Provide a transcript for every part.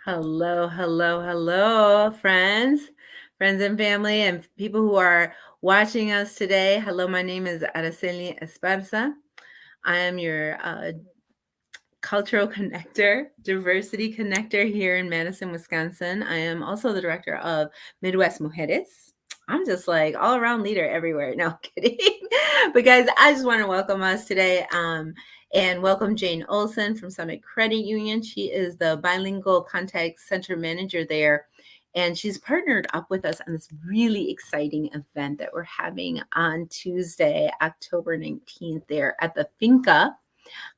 Hello, hello, hello, friends and family, and people who are watching us today. Hello, my name is Araceli Esparza. I am your cultural connector, diversity connector here in Madison, Wisconsin. I am also the director of Midwest Mujeres. I'm just like all around leader everywhere. No, kidding. But guys, I just want to welcome us today and welcome Jane Olson from Summit Credit Union. She is the bilingual contact center manager there. And she's partnered up with us on this really exciting event that we're having on Tuesday, October 19th, there at the Finca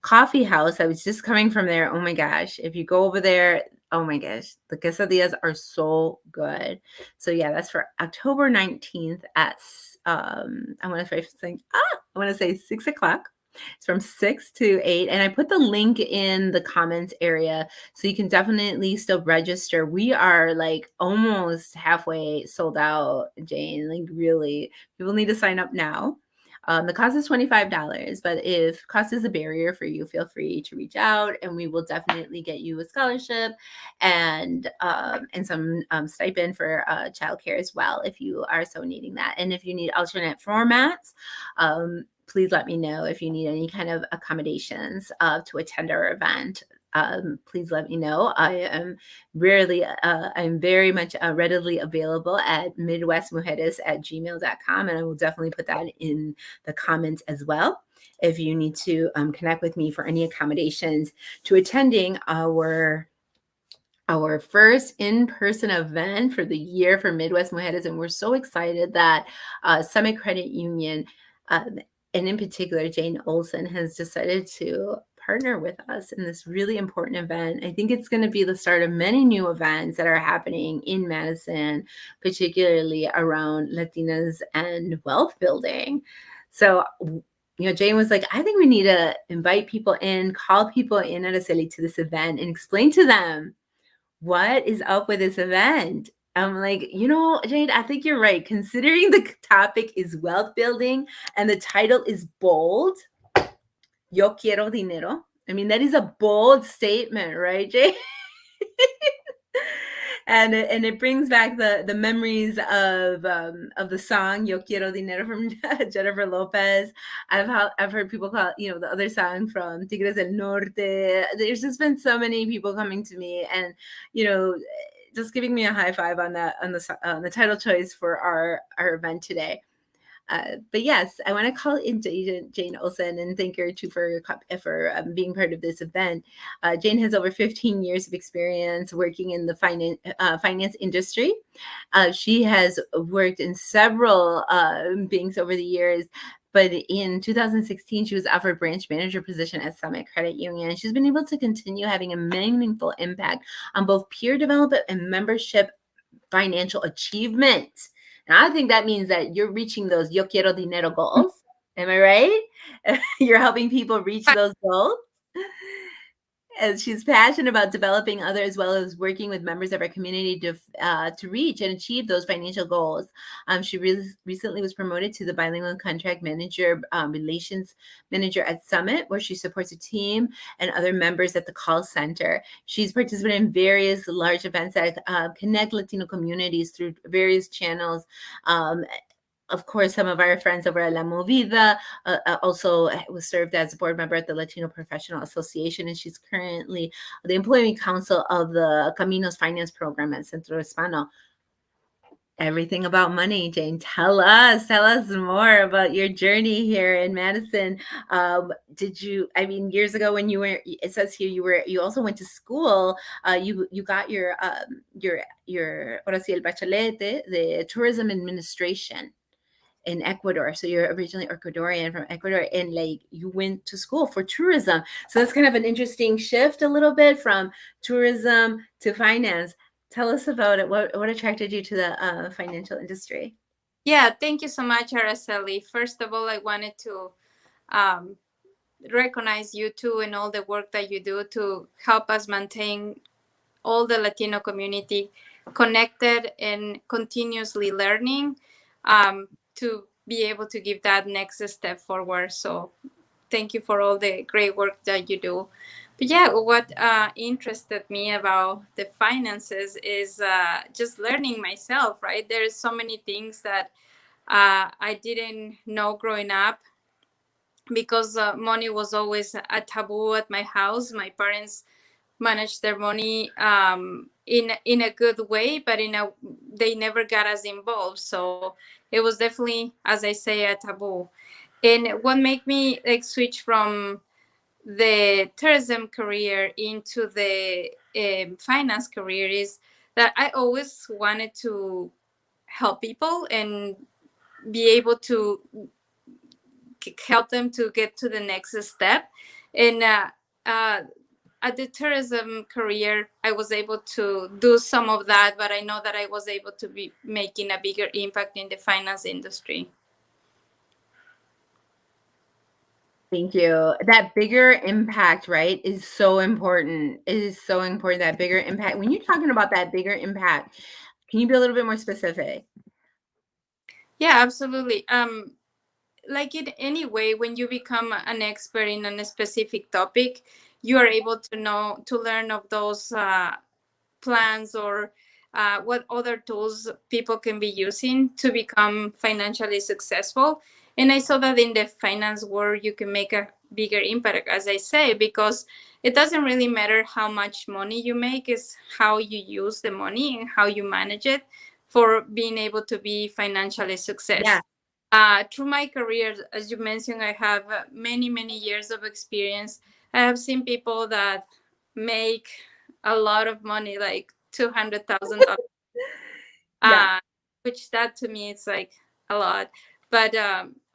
Coffee House. I was just coming from there. Oh my gosh. If you go over there, oh my gosh, the quesadillas are so good. So yeah, that's for October 19th at I want to say 6 o'clock. It's from 6 to 8. And I put the link in the comments area. So you can definitely still register. We are like almost halfway sold out, Jane. Like really, people need to sign up now. The cost is $25, but if cost is a barrier for you, feel free to reach out, and we will definitely get you a scholarship and some stipend for childcare as well if you are so needing that. And if you need alternate formats, please let me know if you need any kind of accommodations to attend our event. Please let me know. I am I'm very much readily available at midwestmujeres@gmail.com, and I will definitely put that in the comments as well. If you need to connect with me for any accommodations to attending our first in-person event for the year for Midwest Mujeres, and we're so excited that Summit Credit Union, and in particular, Jane Olson, has decided to partner with us in this really important event. I think it's going to be the start of many new events that are happening in Madison, particularly around Latinas and wealth building. So, Jane was like, I think we need to invite people in, call people in at Araceli to this event and explain to them what is up with this event. I'm like, Jade, I think you're right. Considering the topic is wealth building and the title is bold, Yo quiero dinero. I mean, that is a bold statement, right, Jade? And it brings back the memories of the song Yo Quiero Dinero from Jennifer Lopez. I've heard people call the other song from Tigres del Norte. There's just been so many people coming to me and just giving me a high five on the title choice for our event today. But yes, I want to call in Jane Olson and thank her too for being part of this event. Jane has over 15 years of experience working in the finance industry. She has worked in several banks over the years. But in 2016, she was offered branch manager position at Summit Credit Union. She's been able to continue having a meaningful impact on both peer development and membership financial achievement. And I think that means that you're reaching those Yo Quiero Dinero goals. Am I right? You're helping people reach those goals. And she's passionate about developing others as well as working with members of our community to reach and achieve those financial goals. She recently was promoted to the bilingual contract manager, relations manager at Summit, where she supports a team and other members at the call center. She's participated in various large events that connect Latino communities through various channels. Of course, some of our friends over at La Movida also was served as a board member at the Latino Professional Association, and she's currently the employment council of the Caminos Finance Program at Centro Hispano. Everything about money, Jane. Tell us more about your journey here in Madison. Years ago when you were, it says here you also went to school. You got your ahora sí, el bachelete, the tourism administration in Ecuador. So you're originally Ecuadorian from Ecuador, and like you went to school for tourism. So that's kind of an interesting shift a little bit from tourism to finance. Tell us about it. What attracted you to the financial industry? Yeah, thank you so much, Araceli. First of all, I wanted to recognize you too and all the work that you do to help us maintain all the Latino community connected and continuously learning to be able to give that next step forward. So thank you for all the great work that you do. But yeah, what interested me about the finances is just learning myself, right? There's so many things that I didn't know growing up because money was always a taboo at my house. My parents managed their money in a good way, but they never got us involved. So it was definitely, as I say, a taboo. And what made me like switch from the tourism career into the finance career is that I always wanted to help people and be able to help them to get to the next step. And uh, at the tourism career, I was able to do some of that, but I know that I was able to be making a bigger impact in the finance industry. Thank you. That bigger impact, right, is so important. It is so important, that bigger impact. When you're talking about that bigger impact, can you be a little bit more specific? Yeah, absolutely. Like in any way, when you become an expert in a specific topic, you are able to learn of those plans or what other tools people can be using to become financially successful. And I saw that in the finance world, you can make a bigger impact, as I say, because it doesn't really matter how much money you make, it's how you use the money and how you manage it for being able to be financially Yeah. successful. Through my career, as you mentioned, I have many, many years of experience. I have seen people that make a lot of money, like $200,000, Yeah. which that to me it's like a lot. But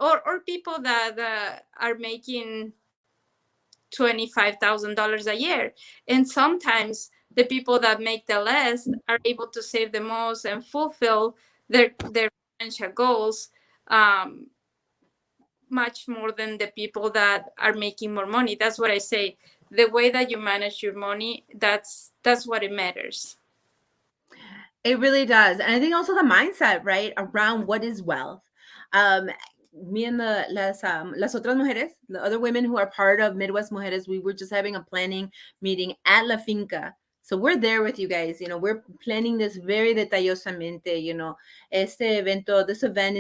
or people that are making $25,000 a year, and sometimes the people that make the less are able to save the most and fulfill their financial goals. Um, Much more than the people that are making more money. That's what I say. The way that you manage your money, that's what it matters. It really does. And I think also the mindset, right, around what is wealth. Um, Me and las otras mujeres, the other women who are part of Midwest Mujeres, we were just having a planning meeting at La Finca. So we're there with you guys. We're planning this very detallosamente. This event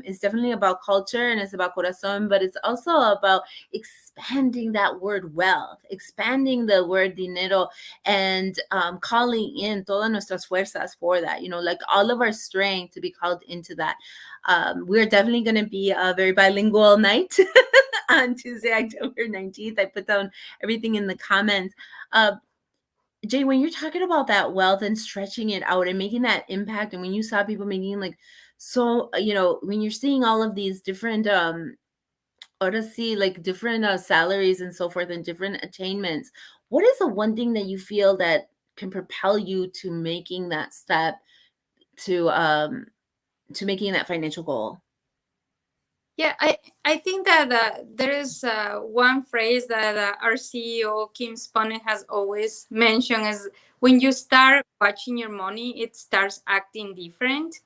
is definitely about culture and it's about corazón, but it's also about expanding that word wealth, expanding the word dinero, and calling in todas nuestras fuerzas for that, like all of our strength to be called into that. We're definitely going to be a very bilingual night on Tuesday, October 19th. I put down everything in the comments. Jay, when you're talking about that wealth and stretching it out and making that impact, and when you saw people making like, so, when you're seeing all of these different, or to see like different salaries and so forth and different attainments, what is the one thing that you feel that can propel you to making that step to making that financial goal? Yeah, I think that there is one phrase that our CEO Kim Spunnen has always mentioned is when you start watching your money, it starts acting different.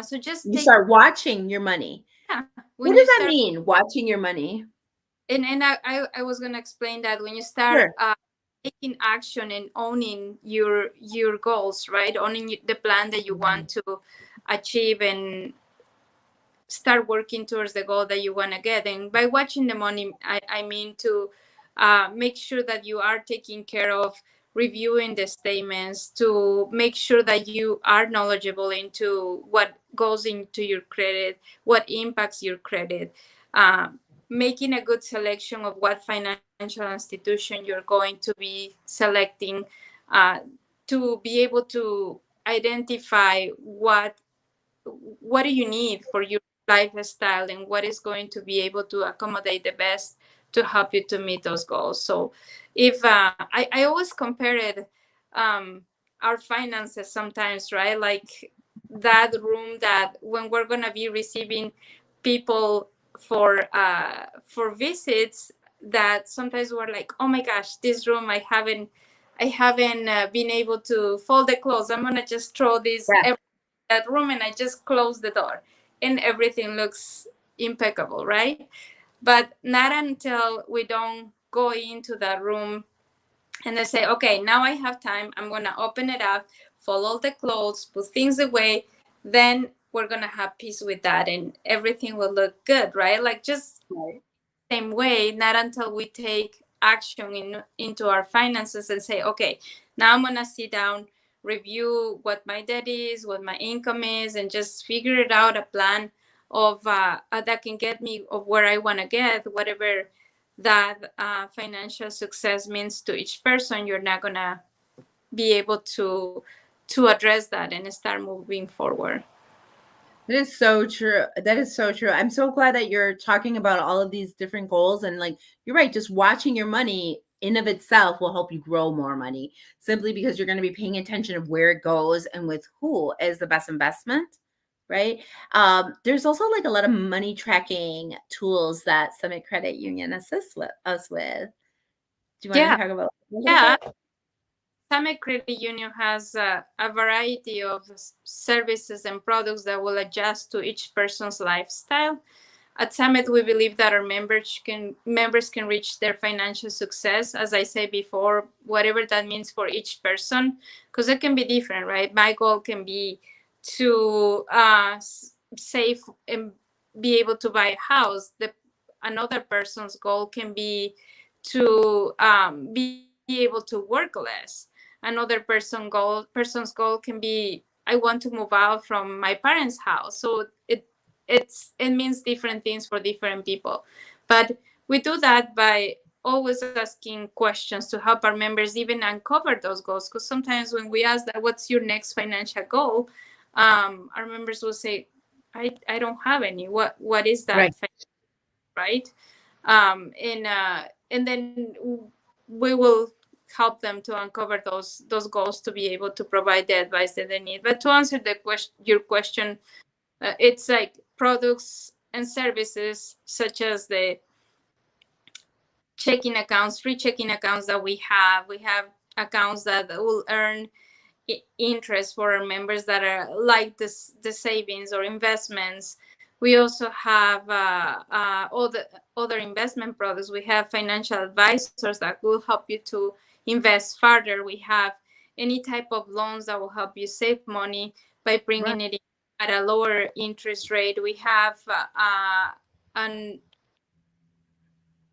So just You take, start watching your money. yeah, What when does you that start, mean, watching your money? and I was gonna explain that when you start Sure. taking action and owning your goals, right? Owning the plan that you want to achieve and start working towards the goal that you want to get. And by watching the money, I mean to make sure that you are taking care of reviewing the statements to make sure that you are knowledgeable into what goes into your credit, what impacts your credit, making a good selection of what financial institution you're going to be selecting, uh, to be able to identify what do you need for your lifestyle and what is going to be able to accommodate the best to help you to meet those goals. So if I always compare it, our finances sometimes, right, like that room that when we're going to be receiving people for visits, that sometimes we're like, oh my gosh, this room I haven't been able to fold the clothes. I'm gonna just throw this Yeah. that room and I just close the door and everything looks impeccable, right? But not until we don't go into that room and they say, okay, now I have time. I'm going to open it up, fold all the clothes, put things away. Then we're going to have peace with that and everything will look good, right? Like just same way, not until we take action into our finances and say, okay, now I'm going to sit down, review what my debt is, what my income is, and just figure it out a plan of that can get me of where I want to get, whatever that financial success means to each person. You're not going to be able to address that and start moving forward. That is so true. That is so true. I'm so glad that you're talking about all of these different goals. And like, you're right, just watching your money in of itself will help you grow more money simply because you're going to be paying attention of where it goes and with who is the best investment. Right. There's also like a lot of money tracking tools that Summit Credit Union assists with us with. Do you want Yeah. to talk about that a little Yeah. bit? Summit Credit Union has a variety of services and products that will adjust to each person's lifestyle. At Summit, we believe that our members can reach their financial success, as I said before, whatever that means for each person, because it can be different, right? My goal can be to save and be able to buy a house. Another person's goal can be to be able to work less. Another person's goal can be, I want to move out from my parents' house. So it means different things for different people, but we do that by always asking questions to help our members even uncover those goals, because sometimes when we ask that, what's your next financial goal, our members will say, I don't have any. What is that? Right. Right. And then we will help them to uncover those goals to be able to provide the advice that they need. But to answer your question, it's like products and services such as the checking accounts, free checking accounts that we have. We have accounts that will earn interest for our members that are like the savings or investments. We also have all the other investment products. We have financial advisors that will help you to invest further. We have any type of loans that will help you save money by Right. bringing it in at a lower interest rate. We have an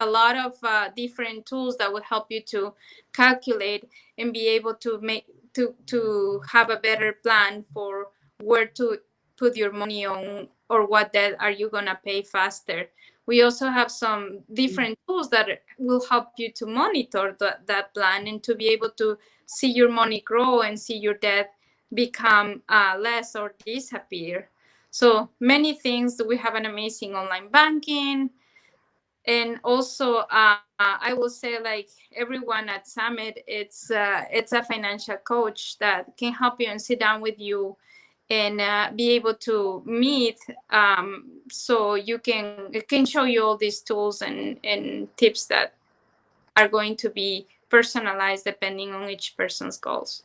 a lot of different tools that will help you to calculate and be able to make to have a better plan for where to put your money on or what debt are you going to pay faster. We also have some different tools that will help you to monitor that plan and to be able to see your money grow and see your debt become less or disappear. So many things. We have an amazing online banking, and also I will say, like, everyone at Summit, it's a financial coach that can help you and sit down with you and be able to meet, so you it can show you all these tools and tips that are going to be personalized depending on each person's goals.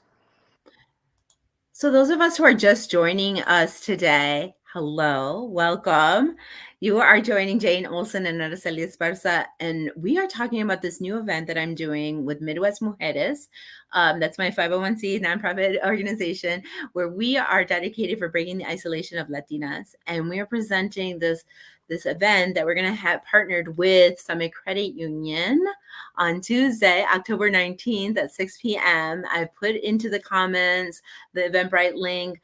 So, those of us who are just joining us today, hello, welcome. You are joining Jane Olson and Araceli Esparza, and we are talking about this new event that I'm doing with Midwest Mujeres. That's my 501c nonprofit organization, where we are dedicated for breaking the isolation of Latinas, and we are presenting this event that we're going to have partnered with Summit Credit Union on Tuesday, October 19th at 6 p.m. I've put into the comments the Eventbrite link.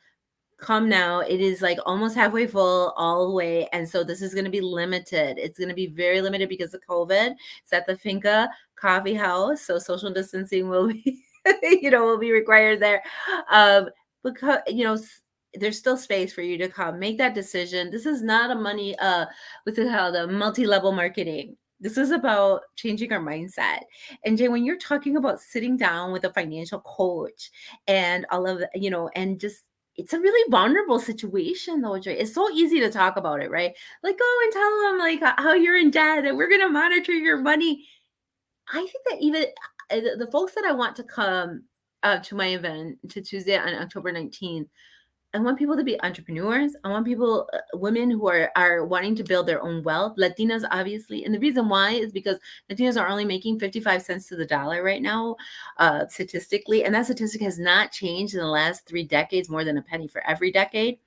Come now. It is like almost halfway full all the way. And so this is going to be limited. It's going to be very limited because of COVID. It's at the Finca Coffee House. So social distancing will be, will be required there. Because, there's still space for you to come make that decision. This is not a money, what's it called, the multi-level marketing. This is about changing our mindset. And Jay, when you're talking about sitting down with a financial coach and all of and just, it's a really vulnerable situation though, Jay. It's so easy to talk about it, right? Like, go and tell them like how you're in debt and we're going to monitor your money. I think that even the folks that I want to come to my event to Tuesday on October 19th, I want people to be entrepreneurs. I want people, women who are wanting to build their own wealth. Latinas, obviously, and the reason why is because Latinas are only making 55 cents to the dollar right now, statistically, and that statistic has not changed in the last 3 decades, more than a penny for every decade.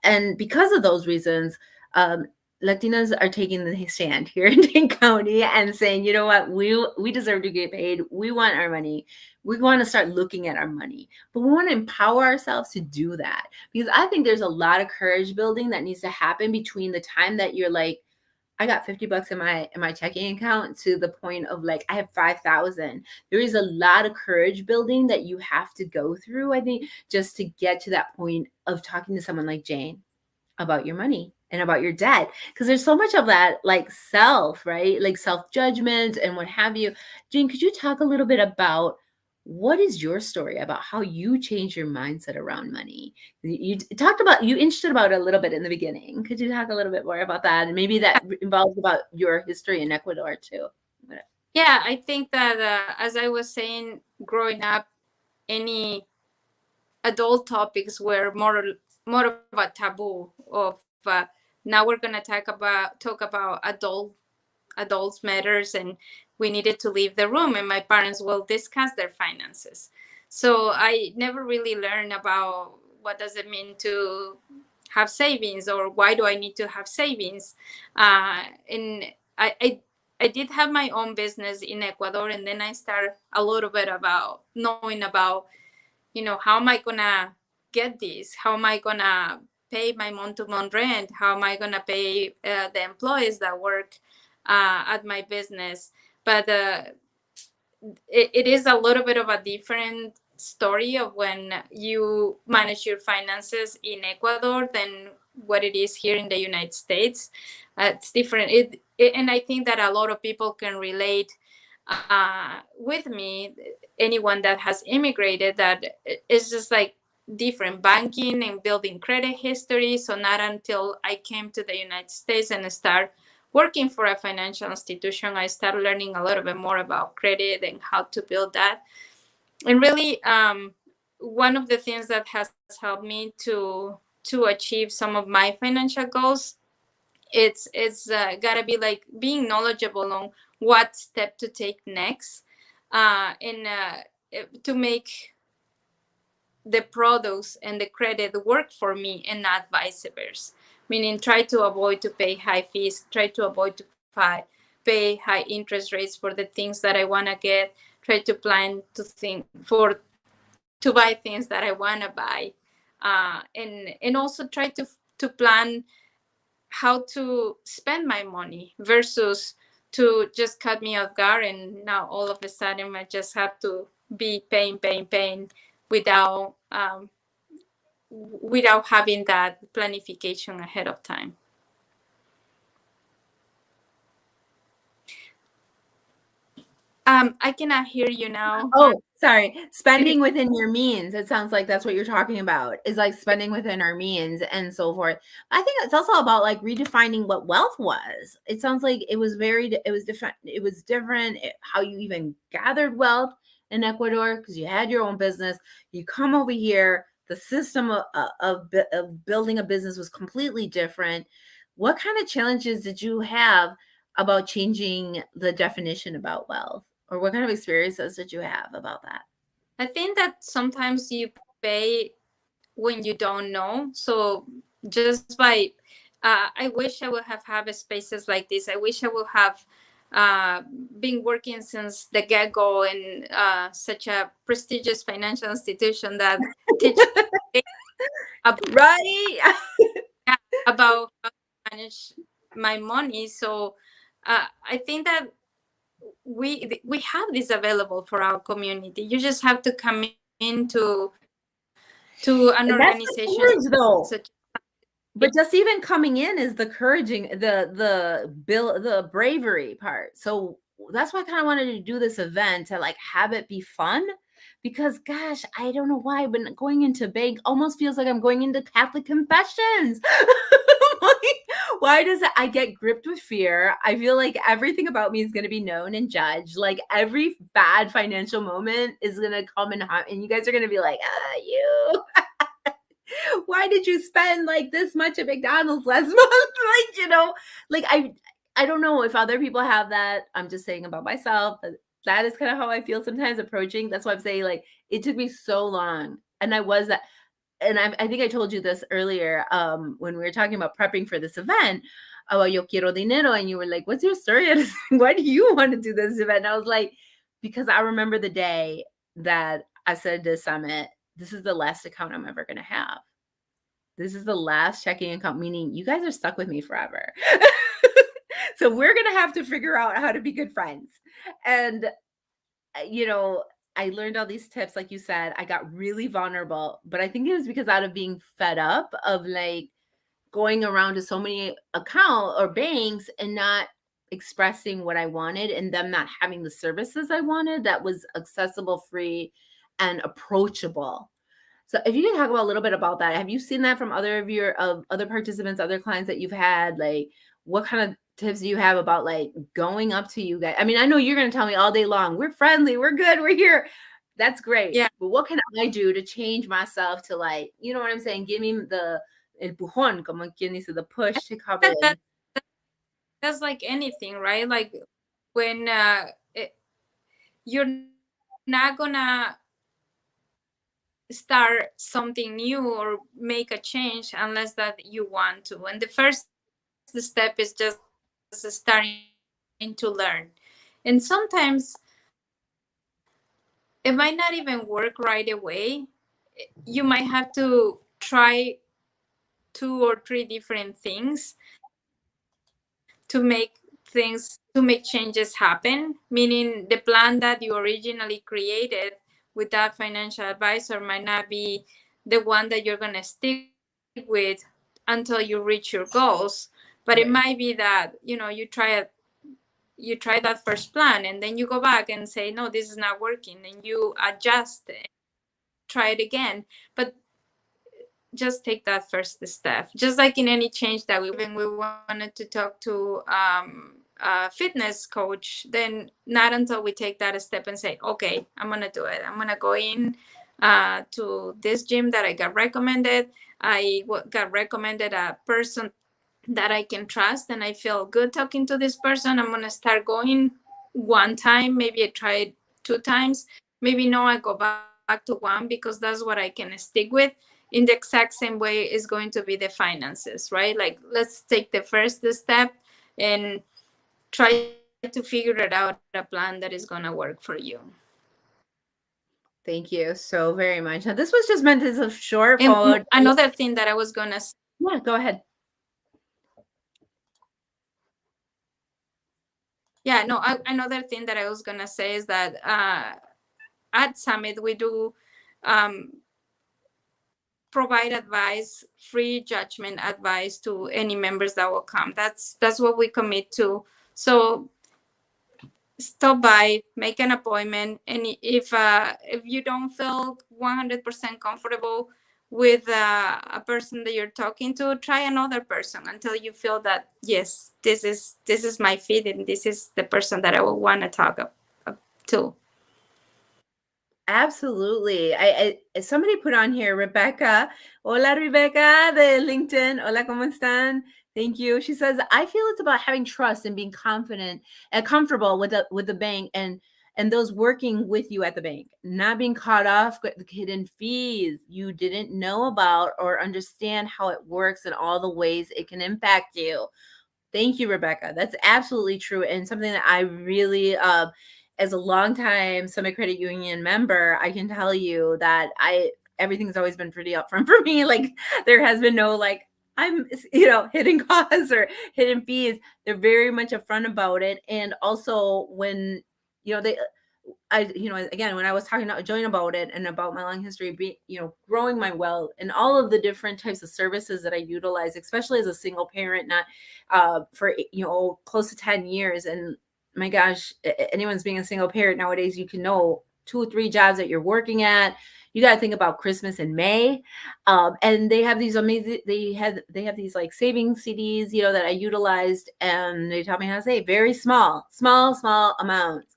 And because of those reasons, um, Latinas are taking the stand here in Dane County and saying, you know what, we deserve to get paid. We want our money. We want to start looking at our money, but we want to empower ourselves to do that, because I think there's a lot of courage building that needs to happen between the time that you're like, I got 50 bucks in my checking account, to the point of like, I have 5,000. There is a lot of courage building that you have to go through, I think, just to get to that point of talking to someone like Jane about your money and about your debt, because there's so much of that, like self, right? Like self judgment and what have you. Jane, could you talk a little bit about what is your story about how you change your mindset around money? You talked about, you inched about it a little bit in the beginning. Could you talk a little bit more about that, and maybe that involves about your history in Ecuador too? Yeah, I think that as I was saying, growing up, any adult topics were more of a taboo. Of now we're gonna talk about adults matters, and we needed to leave the room, and my parents will discuss their finances. So I never really learned about what does it mean to have savings, or why do I need to have savings. And I did have my own business in Ecuador, and then I started a little bit about knowing about, how am I gonna get this? How am I gonna pay my month-to-month rent? How am I gonna pay the employees that work at my business? But it is a little bit of a different story of when you manage your finances in Ecuador than what it is here in the United States. It's different. And I think that a lot of people can relate with me, anyone that has immigrated, that it's just like different banking and building credit history. So not until I came to the United States and start working for a financial institution, I started learning a little bit more about credit and how to build that. And really, one of the things that has helped me to achieve some of my financial goals, it's gotta be like being knowledgeable on what step to take next, and to make the products and the credit work for me and not vice versa. Meaning, try to avoid to pay high fees, try to avoid to pay high interest rates for the things that I want to get, try to plan to think for to buy things that I want to buy, and also try to plan how to spend my money versus to just cut me off guard, and now all of a sudden I just have to be paying without without having that planification ahead of time. I cannot hear you now. Oh, sorry. Spending within your means. It sounds like that's what you're talking about, is like spending within our means and so forth. I think it's also about like redefining what wealth was. It sounds like it was different. It was different how you even gathered wealth in Ecuador, because you had your own business. You come over here, the system of building a business was completely different. What kind of challenges did you have about changing the definition about wealth? Or what kind of experiences did you have about that? I think that sometimes you pay when you don't know. So just by, I wish I would have had spaces like this. I wish I would have been working since the get-go in such a prestigious financial institution that teaches about, Right. about how to manage my money. So I think that we have this available for our community. You just have to come into an That's the organization courage though. such. But just even coming in is the couraging, the bravery part. So that's why I kind of wanted to do this event, to like have it be fun, because gosh, I don't know why, but going into bank almost feels like I'm going into Catholic confessions. Like, why does I get gripped with fear? I feel like everything about me is going to be known and judged. Like every bad financial moment is going to come and you guys are going to be like, you. why did you spend like this much at McDonald's last month? Like, like I don't know if other people have that. I'm just saying about myself. But that is kind of how I feel sometimes approaching. That's why I'm saying like it took me so long. And I was that, and I think I told you this earlier when we were talking about prepping for this event about Yo Quiero Dinero, and you were like, what's your story? Why do you want to do this event? And I was like, because I remember the day that I said to Summit, this is the last account I'm ever going to have. This is the last checking account, meaning you guys are stuck with me forever. So we're going to have to figure out how to be good friends. And, I learned all these tips. Like you said, I got really vulnerable, but I think it was because out of being fed up of like going around to so many account or banks and not expressing what I wanted and them not having the services I wanted that was accessible, free, and approachable. So if you can talk about a little bit about that, have you seen that from other of your other participants, other clients that you've had? Like, what kind of tips do you have about like going up to you guys? I mean, I know you're going to tell me all day long, we're friendly, we're good, we're here. That's great. Yeah. But what can I do to change myself to like, you know what I'm saying? Give me the empujón, como quien dice, the push to come in. That's like anything, right? Like when you're not gonna start something new or make a change unless that you want to. And the first step is just starting to learn. And sometimes it might not even work right away. You might have to try 2 or 3 different things to make changes happen, meaning the plan that you originally created with that financial advisor might not be the one that you're going to stick with until you reach your goals. But it might be that you try that first plan and then you go back and say, no, this is not working, and you adjust it, try it again. But just take that first step. Just like in any change that we wanted to talk to a fitness coach, then not until we take that step and say, okay, I'm gonna do it. I'm gonna go in to this gym that I got recommended. I got recommended a person that I can trust, and I feel good talking to this person. I'm gonna start going one time. Maybe I try it 2 times. Maybe no, I go back to one because that's what I can stick with. In the exact same way is going to be the finances, right? Like, let's take the first step and try to figure it out, a plan that is going to work for you. Thank you so very much. Now, this was just meant as a short and another thing that I was going to say. Yeah, go ahead. Yeah, no, another thing that I was going to say is that at Summit, we do provide advice, free judgment advice to any members that will come. That's what we commit to. So stop by, make an appointment, and if you don't feel 100% comfortable with a person that you're talking to, try another person until you feel that, yes, this is my fit and this is the person that I will want to talk to. Absolutely. I somebody put on here, Rebecca. Hola, Rebecca de LinkedIn. Hola, ¿cómo están? Thank you. She says, I feel it's about having trust and being confident and comfortable with the bank and those working with you at the bank, not being caught off with the hidden fees you didn't know about or understand how it works and all the ways it can impact you. Thank you, Rebecca. That's absolutely true. And something that I really, as a longtime Summit Credit Union member, I can tell you that everything's always been pretty upfront for me. Like, there has been no like, I'm, hidden costs or hidden fees. They're very much upfront about it. And also when, again, when I was talking to Joan about it and about my long history, growing my wealth and all of the different types of services that I utilize, especially as a single parent, not for, close to 10 years. And my gosh, anyone's being a single parent nowadays, you can know 2 or 3 jobs that you're working at. You got to think about Christmas in May. And they have these amazing, they have these like saving CDs, that I utilized, and they taught me how to save very small amounts.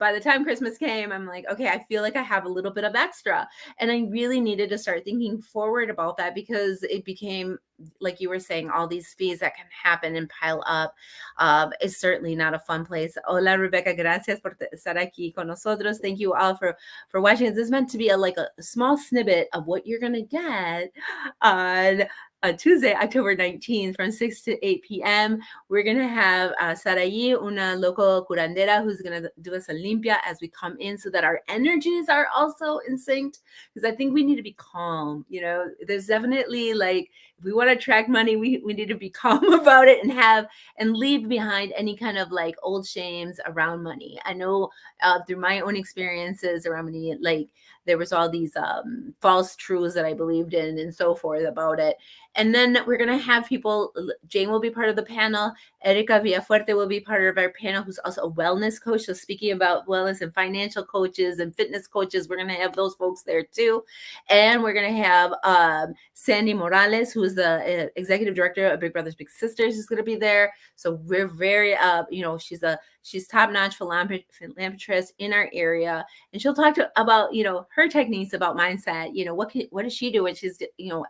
by the time Christmas came, I'm like, okay, I feel like I have a little bit of extra. And I really needed to start thinking forward about that, because it became, like you were saying, all these fees that can happen and pile up. Is certainly not a fun place. Hola, Rebecca. Gracias por estar aquí con nosotros. Thank you all for watching. This is meant to be a small snippet of what you're going to get on Tuesday, October 19th from 6 to 8 p.m. We're going to have Sarayi, una local curandera, who's going to do us a limpia as we come in, so that our energies are also in sync. Because I think we need to be calm. You know, there's definitely, like, if we want to attract money, we need to be calm about it and leave behind any kind of like old shames around money. I know through my own experiences around money, like, there was all these false truths that I believed in and so forth about it. And then we're going to have people, Jane will be part of the panel. Erica Villafuerte will be part of our panel, who's also a wellness coach. So speaking about wellness and financial coaches and fitness coaches, we're going to have those folks there too. And we're going to have Sandy Morales, who is the executive director of Big Brothers Big Sisters, is going to be there. So we're very, she's top-notch philanthropist in our area. And she'll talk about, her techniques about mindset. What does she do when she's,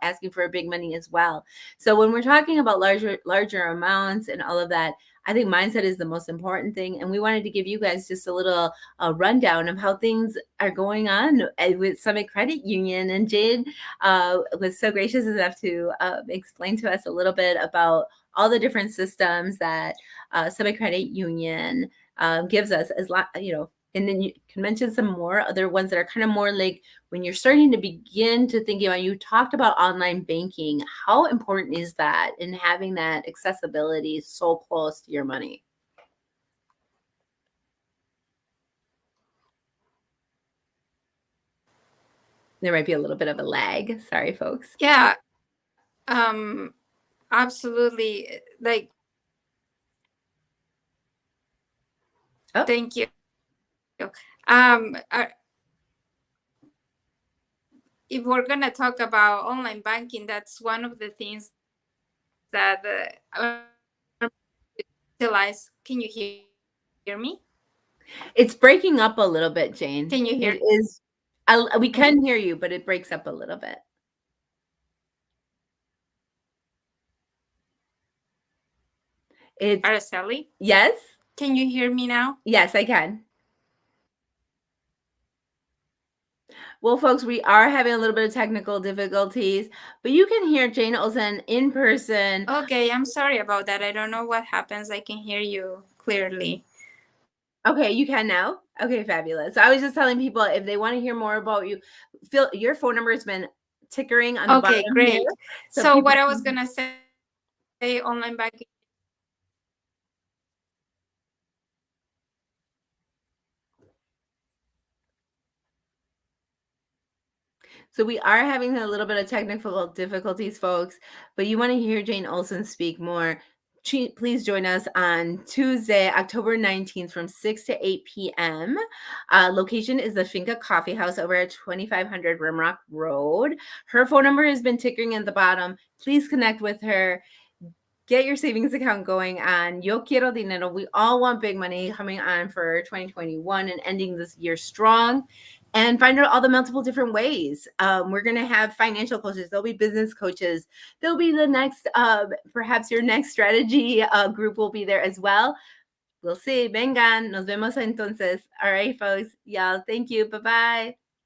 asking for big money as well. So when we're talking about larger amounts and all of that, I think mindset is the most important thing. And we wanted to give you guys just a little rundown of how things are going on with Summit Credit Union. And Jade was so gracious enough to explain to us a little bit about all the different systems that Summit Credit Union gives us, and then you can mention some more other ones that are kind of more like when you're starting to begin to think about, you talked about online banking. How important is that in having that accessibility so close to your money? There might be a little bit of a lag. Sorry, folks. Yeah, absolutely. Like, thank you. If we're going to talk about online banking, that's one of the things that utilize. Can you hear me? It's breaking up a little bit, Jane. Can you hear? It is. We can hear you, but it breaks up a little bit. It's Araceli? Yes. Can you hear me now? Yes, I can. Well, folks, we are having a little bit of technical difficulties, but you can hear Jane Olson in person. Okay, I'm sorry about that. I don't know what happens. I can hear you clearly. Okay, you can now? Okay, fabulous. So I was just telling people, if they want to hear more about you, your phone number has been tickering on the bottom. Okay, great. Here. So what I was going to say, online banking. So we are having a little bit of technical difficulties, folks, but you want to hear Jane Olson speak more. Please join us on Tuesday, October 19th from 6 to 8 p.m. Location is the Finca Coffee House over at 2500 Rimrock Road. Her phone number has been tickering at the bottom. Please connect with her. Get your savings account going on Yo Quiero Dinero. We all want big money coming on for 2021 and ending this year strong. And find out all the multiple different ways. We're going to have financial coaches. There'll be business coaches. There'll be the next, perhaps your next strategy group will be there as well. We'll see. Vengan. Nos vemos entonces. All right, folks. Y'all, thank you. Bye-bye.